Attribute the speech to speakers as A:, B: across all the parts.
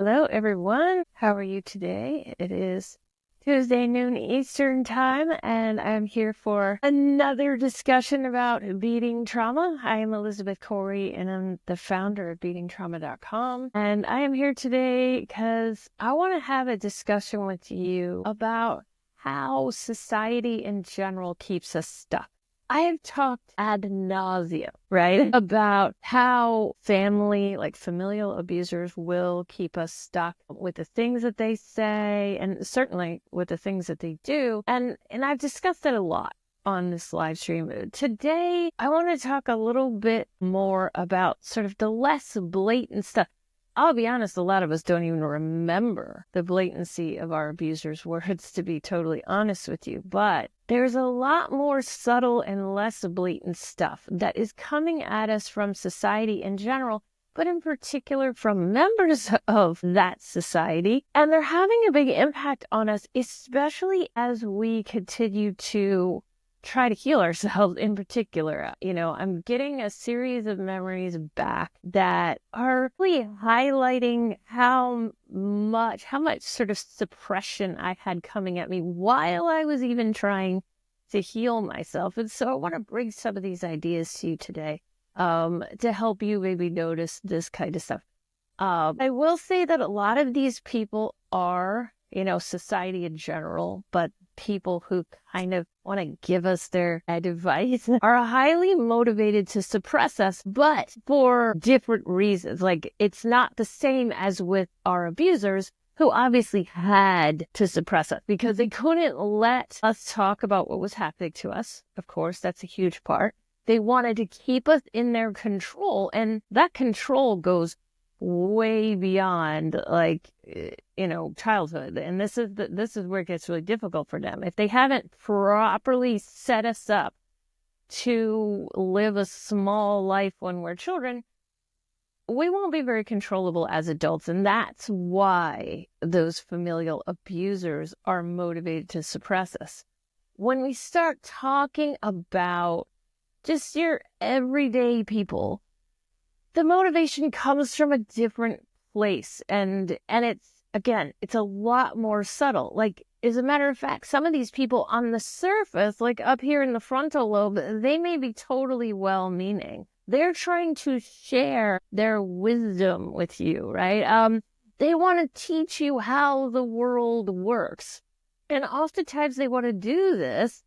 A: Hello, everyone. How are you today? It is Tuesday noon Eastern time, and I'm here for another discussion about beating trauma. I am Elizabeth Corey, and I'm the founder of beatingtrauma.com. And I am here today because I want to have a discussion with you about how society in general keeps us stuck. I have talked ad nauseum, right, about how family, like familial abusers, will keep us stuck with the things that they say and certainly with the things that they do. And I've discussed it a lot on this live stream. Today, I want to talk a little bit more about sort of the less blatant stuff. I'll be honest, a lot of us don't even remember the blatancy of our abusers' words, to be totally honest with you. But there's a lot more subtle and less blatant stuff that is coming at us from society in general, but in particular from members of that society. And they're having a big impact on us, especially as we continue to try to heal ourselves in particular. I'm getting a series of memories back that are really highlighting how much sort of suppression I had coming at me while I was even trying to heal myself. And so I want to bring some of these ideas to you today to help you maybe notice this kind of stuff. I will say that a lot of these people are, society in general, but people who kind of want to give us their advice are highly motivated to suppress us, but for different reasons. Like, it's not the same as with our abusers, who obviously had to suppress us because they couldn't let us talk about what was happening to us. Of course, that's a huge part. They wanted to keep us in their control, and that control goes way beyond childhood. And this is where it gets really difficult for them. If they haven't properly set us up to live a small life when we're children, we won't be very controllable as adults. And that's why those familial abusers are motivated to suppress us. When we start talking about just your everyday people, the motivation comes from a different place. And it's a lot more subtle. Like, as a matter of fact, some of these people on the surface, like up here in the frontal lobe, they may be totally well-meaning. They're trying to share their wisdom with you, right? They want to teach you how the world works. And oftentimes they want to do this,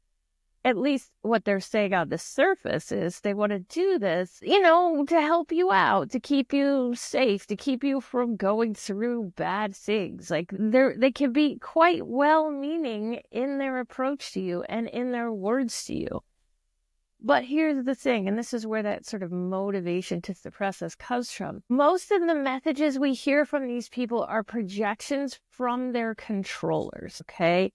A: at least what they're saying on the surface is they want to do this, to help you out, to keep you safe, to keep you from going through bad things. Like, they can be quite well-meaning in their approach to you and in their words to you. But here's the thing, and this is where that sort of motivation to suppress us comes from. Most of the messages we hear from these people are projections from their controllers, okay?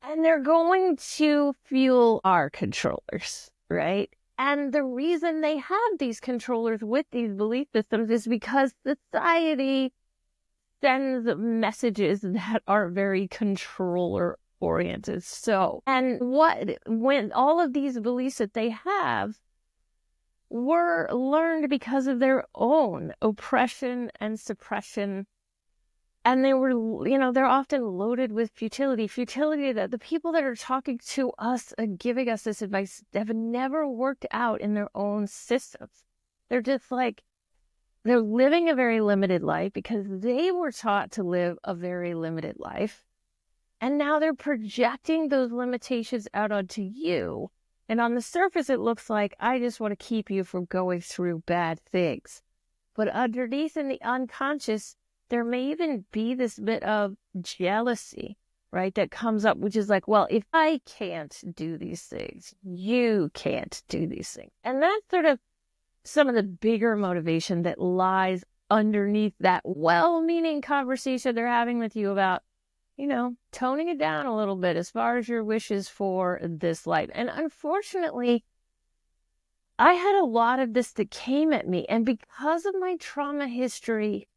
A: And they're going to fuel our controllers, right? And the reason they have these controllers with these belief systems is because society sends messages that are very controller oriented. So, and when all of these beliefs that they have were learned because of their own oppression and suppression. And they were, they're often loaded with futility that the people that are talking to us and giving us this advice have never worked out in their own systems. They're just they're living a very limited life because they were taught to live a very limited life. And now they're projecting those limitations out onto you. And on the surface, it looks like, I just want to keep you from going through bad things. But underneath in the unconscious, there may even be this bit of jealousy, right, that comes up, which is like, well, if I can't do these things, you can't do these things. And that's sort of some of the bigger motivation that lies underneath that well-meaning conversation they're having with you about, toning it down a little bit as far as your wishes for this life. And unfortunately, I had a lot of this that came at me. And because of my trauma history,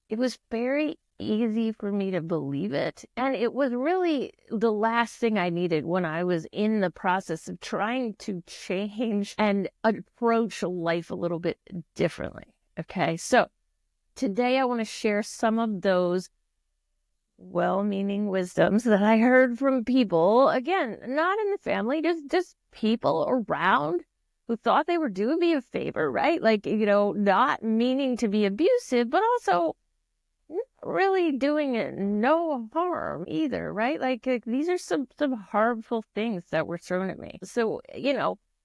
A: it was very easy for me to believe it. And it was really the last thing I needed when I was in the process of trying to change and approach life a little bit differently. Okay, so today I want to share some of those well-meaning wisdoms that I heard from people, again, not in the family, just people around who thought they were doing me a favor, right? Like, not meaning to be abusive, but also not really doing it no harm either, right? Like these are some harmful things that were thrown at me. So,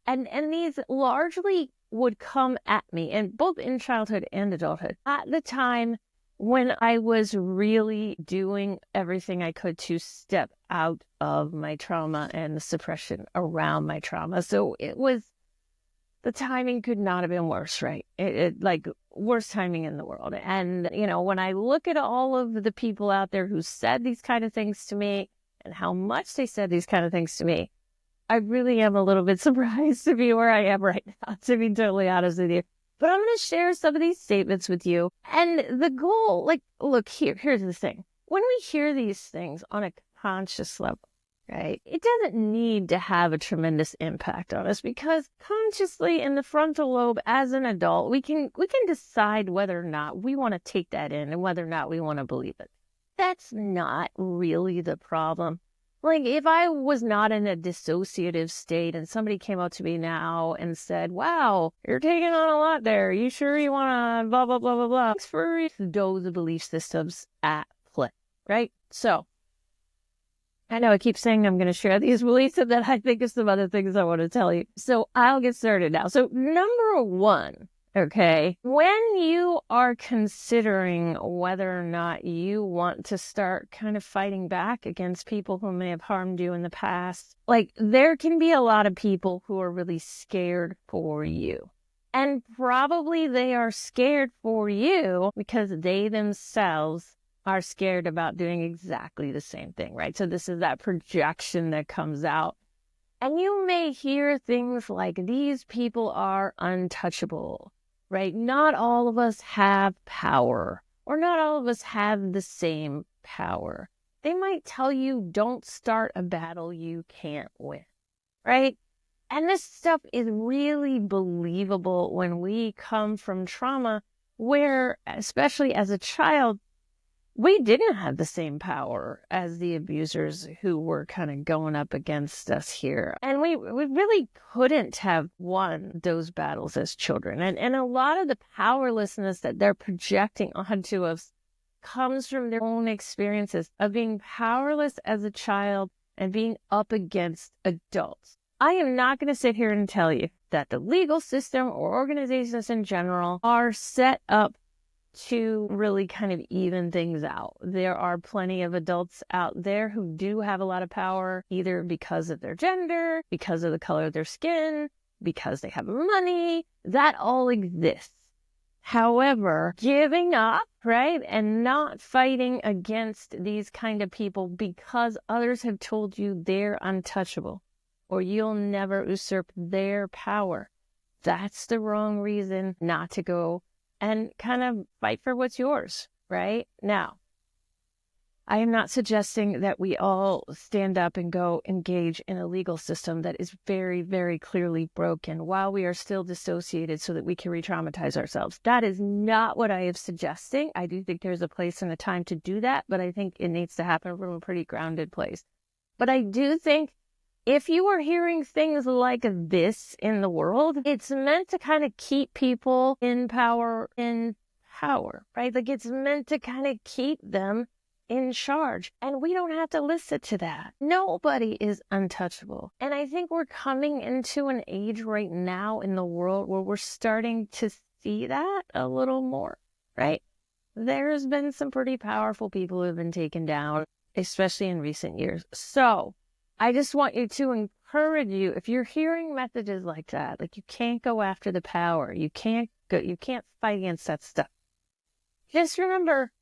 A: and these largely would come at me, and both in childhood and adulthood, at the time when I was really doing everything I could to step out of my trauma and the suppression around my trauma. So the timing could not have been worse, right? It like worst timing in the world. And, when I look at all of the people out there who said these kind of things to me and how much they said these kind of things to me, I really am a little bit surprised to be where I am right now, to be totally honest with you. But I'm going to share some of these statements with you. And the goal, look, here's the thing. When we hear these things on a conscious level, right, it doesn't need to have a tremendous impact on us, because consciously in the frontal lobe as an adult, we can decide whether or not we want to take that in and whether or not we want to believe it. That's not really the problem. Like, if I was not in a dissociative state and somebody came up to me now and said, wow, you're taking on a lot there. You sure you want to blah, blah, blah, blah, blah. Thanks for those belief systems at play, right? So, I know I keep saying I'm going to share these beliefs, and then I think of some other things I want to tell you. So I'll get started now. So number one, okay, when you are considering whether or not you want to start kind of fighting back against people who may have harmed you in the past, like, there can be a lot of people who are really scared for you. And probably they are scared for you because they themselves are scared about doing exactly the same thing, right? So this is that projection that comes out. And you may hear things like, these people are untouchable, right? Not all of us have power, or not all of us have the same power. They might tell you, don't start a battle you can't win, right? And this stuff is really believable when we come from trauma where, especially as a child, we didn't have the same power as the abusers who were kind of going up against us here. And we really couldn't have won those battles as children. And a lot of the powerlessness that they're projecting onto us comes from their own experiences of being powerless as a child and being up against adults. I am not going to sit here and tell you that the legal system or organizations in general are set up to really kind of even things out. There are plenty of adults out there who do have a lot of power, either because of their gender, because of the color of their skin, because they have money. That all exists. However, giving up, right, and not fighting against these kind of people because others have told you they're untouchable or you'll never usurp their power, that's the wrong reason not to go and kind of fight for what's yours, right? Now, I am not suggesting that we all stand up and go engage in a legal system that is very, very clearly broken while we are still dissociated so that we can re-traumatize ourselves. That is not what I am suggesting. I do think there's a place and a time to do that, but I think it needs to happen from a pretty grounded place. But I do think if you are hearing things like this in the world, it's meant to kind of keep people in power, right? Like, it's meant to kind of keep them in charge. And we don't have to listen to that. Nobody is untouchable. And I think we're coming into an age right now in the world where we're starting to see that a little more, right? There's been some pretty powerful people who have been taken down, especially in recent years. So I just want you to encourage you, if you're hearing messages like that, like you can't go after the power, you can't fight against that stuff. Just remember,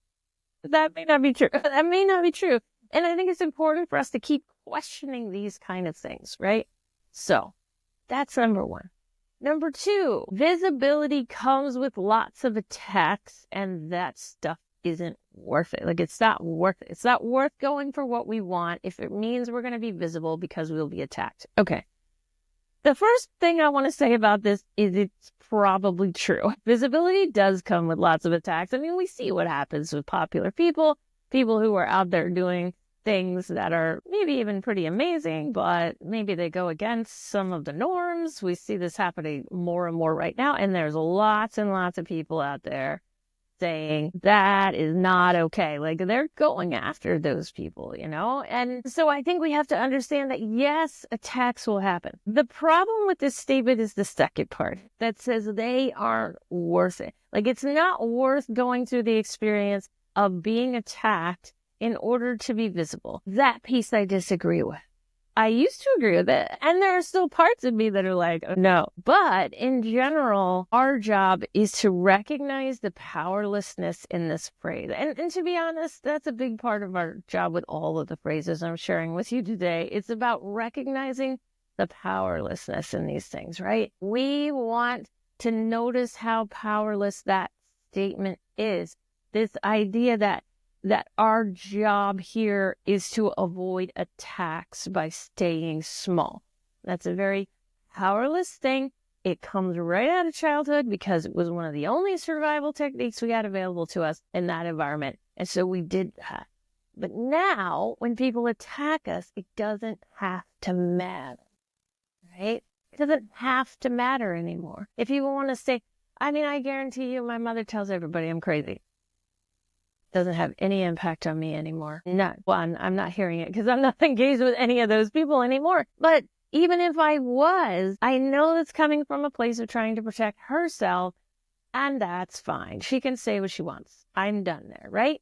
A: that may not be true. That may not be true. And I think it's important for us to keep questioning these kind of things, right? So that's number one. Number two, visibility comes with lots of attacks, and that stuff isn't worth it. Like, it's not worth it. It's not worth going for what we want if it means we're going to be visible because we'll be attacked. Okay. The first thing I want to say about this is it's probably true. Visibility does come with lots of attacks. I mean, we see what happens with popular people who are out there doing things that are maybe even pretty amazing, but maybe they go against some of the norms. We see this happening more and more right now. And there's lots and lots of people out there saying that is not okay. Like, they're going after those people, And so I think we have to understand that, yes, attacks will happen. The problem with this statement is the second part that says they aren't worth it. Like, it's not worth going through the experience of being attacked in order to be visible. That piece I disagree with. I used to agree with it, and there are still parts of me that are like, oh, no. But in general, our job is to recognize the powerlessness in this phrase. And to be honest, that's a big part of our job with all of the phrases I'm sharing with you today. It's about recognizing the powerlessness in these things, right? We want to notice how powerless that statement is. This idea that our job here is to avoid attacks by staying small. That's a very powerless thing. It comes right out of childhood because it was one of the only survival techniques we had available to us in that environment. And so we did that. But now, when people attack us, it doesn't have to matter, right? It doesn't have to matter anymore. If you want to say, I guarantee you my mother tells everybody I'm crazy. Doesn't have any impact on me anymore. None. One, I'm not hearing it because I'm not engaged with any of those people anymore. But even if I was, I know that's coming from a place of trying to protect herself, and that's fine. She can say what she wants. I'm done there, right?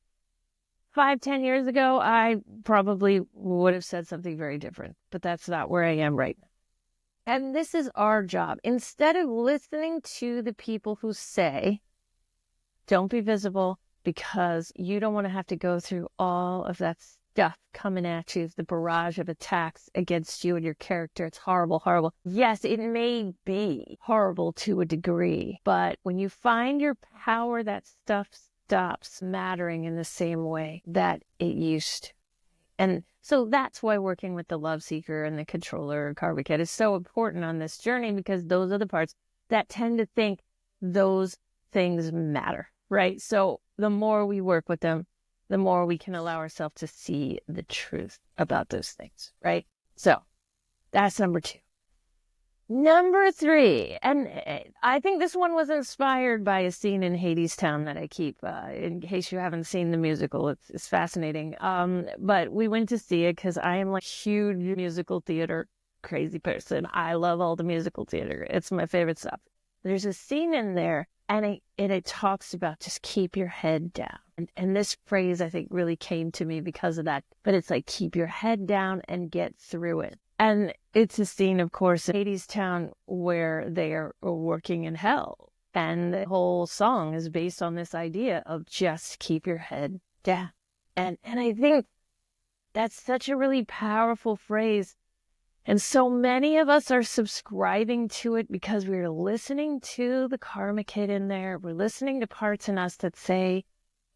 A: 5-10 years ago, I probably would have said something very different, but that's not where I am right now. And this is our job. Instead of listening to the people who say, don't be visible, because you don't want to have to go through all of that stuff coming at you, the barrage of attacks against you and your character. It's horrible, horrible. Yes, it may be horrible to a degree, but when you find your power, that stuff stops mattering in the same way that it used to. And so that's why working with the love seeker and the controller karma kid is so important on this journey, because those are the parts that tend to think those things matter, right? So the more we work with them, the more we can allow ourselves to see the truth about those things, right? So that's number 2. Number 3, and I think this one was inspired by a scene in Hadestown that I keep, in case you haven't seen the musical. It's fascinating. But we went to see it because I am like a huge musical theater crazy person. I love all the musical theater. It's my favorite stuff. There's a scene in there, and it talks about just keep your head down. And this phrase, I think, really came to me because of that. But it's like, keep your head down and get through it. And it's a scene, of course, in Hadestown where they are working in hell. And the whole song is based on this idea of just keep your head down. And I think that's such a really powerful phrase. And so many of us are subscribing to it because we're listening to the karma kid in there. We're listening to parts in us that say,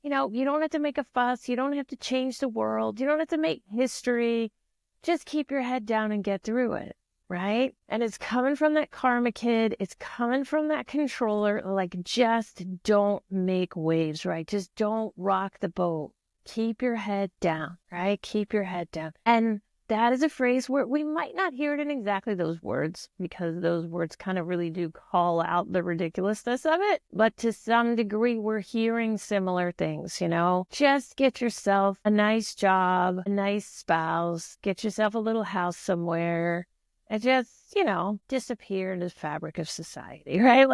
A: you don't have to make a fuss. You don't have to change the world. You don't have to make history. Just keep your head down and get through it, right? And it's coming from that karma kid. It's coming from that controller. Like, just don't make waves, right? Just don't rock the boat. Keep your head down, right? Keep your head down. And that is a phrase where we might not hear it in exactly those words, because those words kind of really do call out the ridiculousness of it. But to some degree, we're hearing similar things, Just get yourself a nice job, a nice spouse, get yourself a little house somewhere, and just, disappear into the fabric of society, right?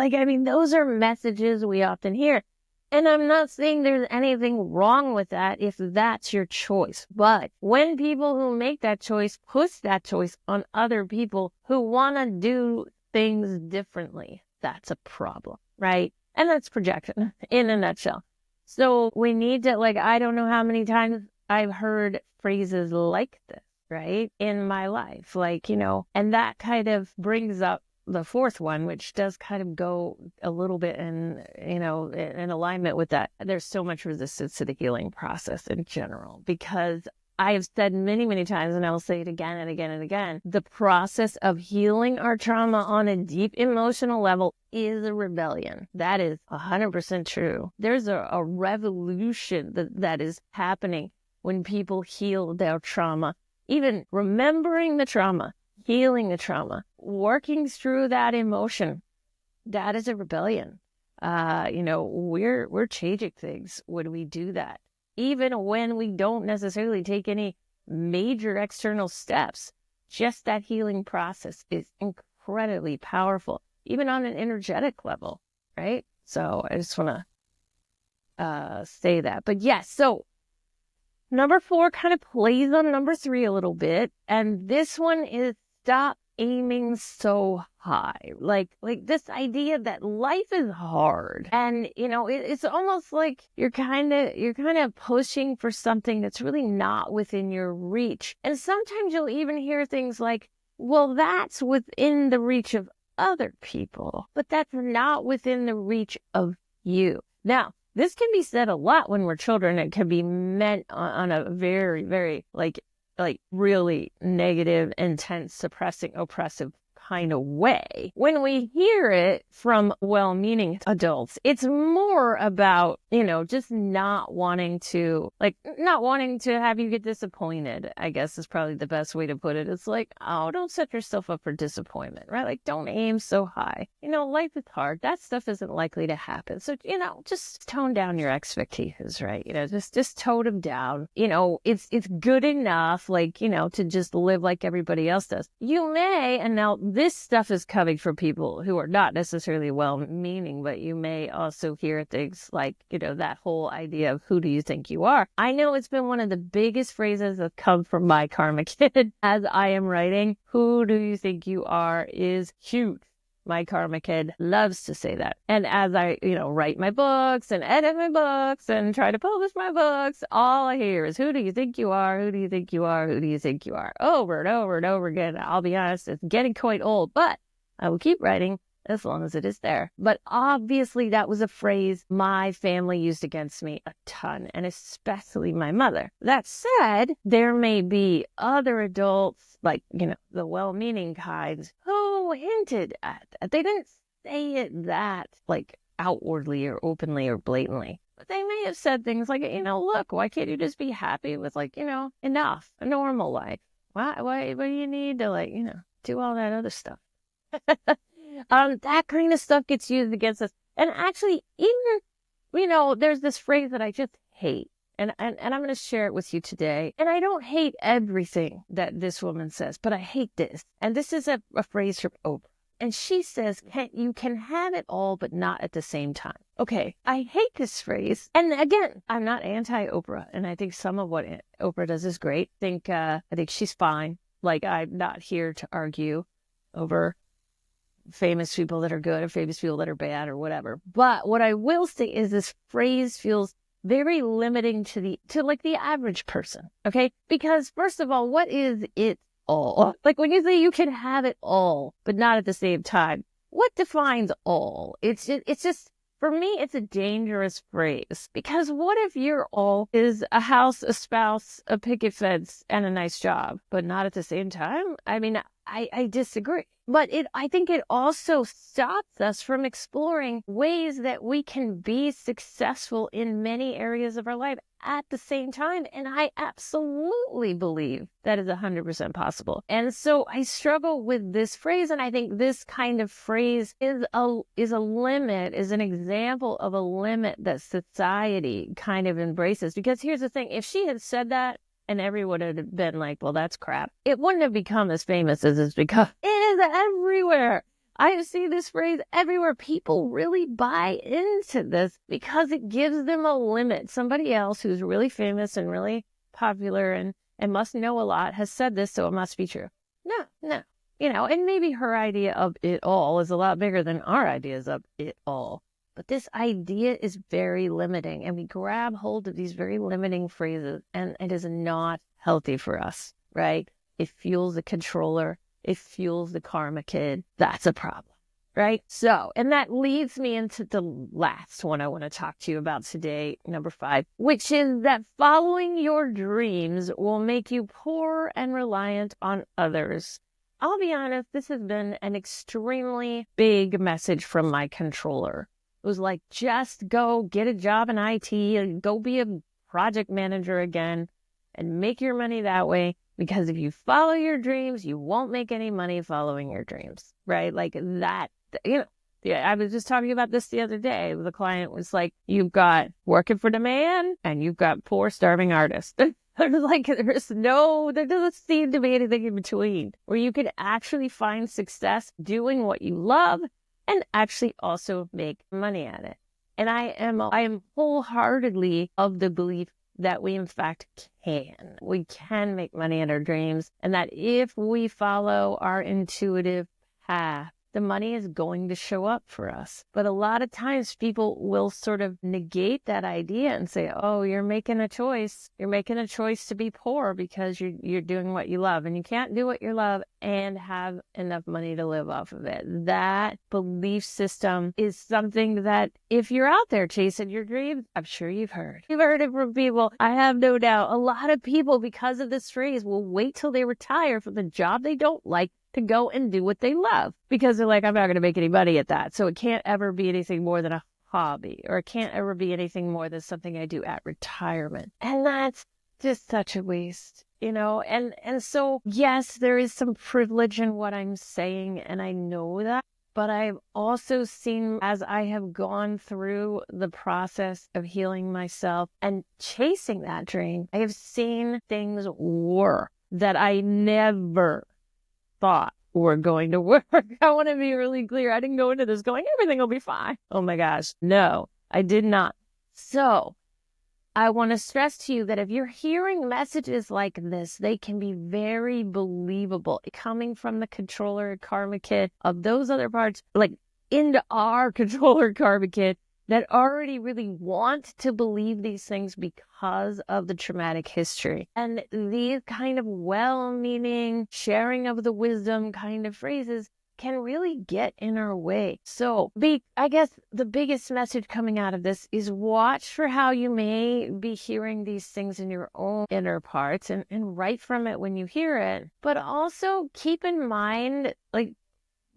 A: Those are messages we often hear. And I'm not saying there's anything wrong with that if that's your choice. But when people who make that choice push that choice on other people who want to do things differently, that's a problem, right? And that's projection in a nutshell. So we need to, I don't know how many times I've heard phrases like this, right, in my life. And that kind of brings up the fourth one, which does kind of go a little bit in alignment with that. There's so much resistance to the healing process in general, because I have said many, many times, and I will say it again and again and again, the process of healing our trauma on a deep emotional level is a rebellion. That is 100% true. There's a revolution that is happening when people heal their trauma, even remembering the trauma, healing the trauma, working through that emotion. That is a rebellion. We're changing things when we do that. Even when we don't necessarily take any major external steps, just that healing process is incredibly powerful, even on an energetic level, right? So I just want to say that. But yes, so number 4 kind of plays on number 3 a little bit. And this one is stop aiming so high. Like this idea that life is hard, and it's almost like you're kind of pushing for something that's really not within your reach. And sometimes you'll even hear things like, well, that's within the reach of other people, but that's not within the reach of you. Now, this can be said a lot when we're children. It can be meant on a very, very like really negative, intense, suppressing, oppressive kind of way. When we hear it from well-meaning adults, it's more about, just not wanting to have you get disappointed, I guess is probably the best way to put it. It's like, oh, don't set yourself up for disappointment, right? Like, don't aim so high. Life is hard. That stuff isn't likely to happen. So, just tone down your expectations, right? Just tone them down. It's good enough, to just live like everybody else does. You may, and now this stuff is coming from people who are not necessarily well-meaning, but you may also hear things like, that whole idea of who do you think you are? I know it's been one of the biggest phrases that come from my karma kid as I am writing. Who do you think you are is huge. My karma kid loves to say that. And as I, write my books and edit my books and try to publish my books, all I hear is, who do you think you are? Who do you think you are? Who do you think you are? Over and over and over again. I'll be honest, it's getting quite old, but I will keep writing as long as it is there. But obviously that was a phrase my family used against me a ton, and especially my mother. That said, there may be other adults, like, the well-meaning kinds, who hinted at that. They didn't say it that, outwardly or openly or blatantly. But they may have said things like, look, why can't you just be happy with, enough, a normal life? Why do you need to, do all that other stuff? That kind of stuff gets used against us. And actually, even, there's this phrase that I just hate. And I'm going to share it with you today. And I don't hate everything that this woman says, but I hate this. And this is a phrase from Oprah. And she says, you can have it all, but not at the same time. Okay, I hate this phrase. And again, I'm not anti-Oprah. And I think some of what Oprah does is great. I think she's fine. I'm not here to argue over famous people that are good or famous people that are bad or whatever. But what I will say is this phrase feels very limiting to the average person. Okay. Because first of all, what is it all? Like when you say you can have it all, but not at the same time, what defines all? It's just, for me, it's a dangerous phrase, because what if your all is a house, a spouse, a picket fence, and a nice job, but not at the same time? I mean, I disagree. But I think it also stops us from exploring ways that we can be successful in many areas of our life at the same time. And I absolutely believe that is 100% possible. And so I struggle with this phrase. And I think this kind of phrase is a limit, is an example of a limit that society kind of embraces. Because here's the thing, if she had said that, and everyone would have been like, well, that's crap, it wouldn't have become as famous as it's become. It is everywhere. I see this phrase everywhere. People really buy into this because it gives them a limit. Somebody else who's really famous and really popular and must know a lot has said this, so it must be true. No. And maybe her idea of it all is a lot bigger than our ideas of it all. But this idea is very limiting, and we grab hold of these very limiting phrases, and it is not healthy for us, right? It fuels the controller. It fuels the karma kid. That's a problem. right? So, and that leads me into the last one I want to talk to you about today, number 5, which is that following your dreams will make you poor and reliant on others. I'll be honest, this has been an extremely big message from my controller. It was like, just go get a job in IT and go be a project manager again and make your money that way. Because if you follow your dreams, you won't make any money following your dreams, right? Like that, yeah, I was just talking about this the other day. The client was like, you've got working for the man and you've got poor, starving artists. Like, there doesn't seem to be anything in between where you could actually find success doing what you love and actually also make money at it. And I am wholeheartedly of the belief that we in fact we can make money at our dreams, and that if we follow our intuitive path, the money is going to show up for us. But a lot of times people will sort of negate that idea and say, oh, you're making a choice. You're making a choice to be poor because you're doing what you love, and you can't do what you love and have enough money to live off of it. That belief system is something that if you're out there chasing your dreams, I'm sure you've heard. You've heard it from people. I have no doubt. A lot of people, because of this phrase, will wait till they retire from the job they don't like to go and do what they love, because they're like, I'm not going to make any money at that. So it can't ever be anything more than a hobby, or it can't ever be anything more than something I do at retirement. And that's just such a waste, and so yes, there is some privilege in what I'm saying, and I know that. But I've also seen, as I have gone through the process of healing myself and chasing that dream, I have seen things work that I never thought were going to work. I want to be really clear. I didn't go into this going, everything will be fine. Oh my gosh. No, I did not. So I want to stress to you that if you're hearing messages like this, they can be very believable, coming from the controller karma kit of those other parts, like into our controller karma kit, that already really want to believe these things because of the traumatic history. And these kind of well-meaning sharing of the wisdom kind of phrases can really get in our way. So I guess the biggest message coming out of this is watch for how you may be hearing these things in your own inner parts, and write from it when you hear it. But also keep in mind, like,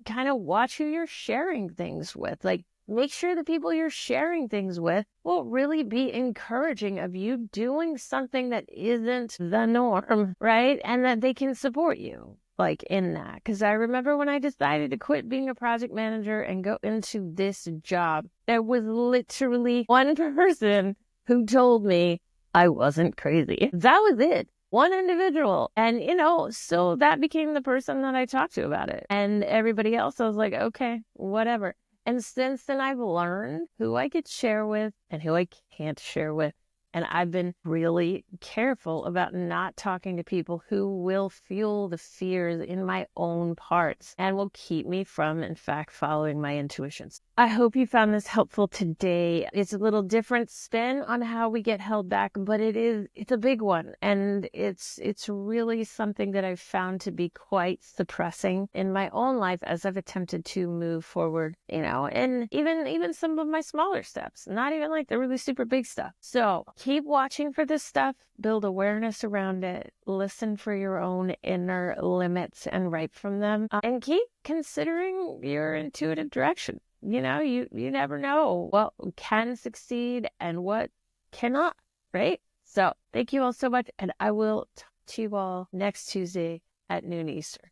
A: kind of watch who you're sharing things with. Like, make sure the people you're sharing things with will really be encouraging of you doing something that isn't the norm, right? And that they can support you, like, in that. Because I remember when I decided to quit being a project manager and go into this job, there was literally one person who told me I wasn't crazy. That was it. One individual. And, so that became the person that I talked to about it. And everybody else, I was like, okay, whatever. And since then, I've learned who I could share with and who I can't share with. And I've been really careful about not talking to people who will fuel the fears in my own parts and will keep me from, in fact, following my intuitions. I hope you found this helpful today. It's a little different spin on how we get held back, but it's a big one. And it's really something that I've found to be quite suppressing in my own life as I've attempted to move forward, and even some of my smaller steps, not even like the really super big stuff. So keep watching for this stuff, build awareness around it, listen for your own inner limits and write from them, and keep considering your intuitive direction. You never know what can succeed and what cannot, right? So thank you all so much, and I will talk to you all next Tuesday at noon Eastern.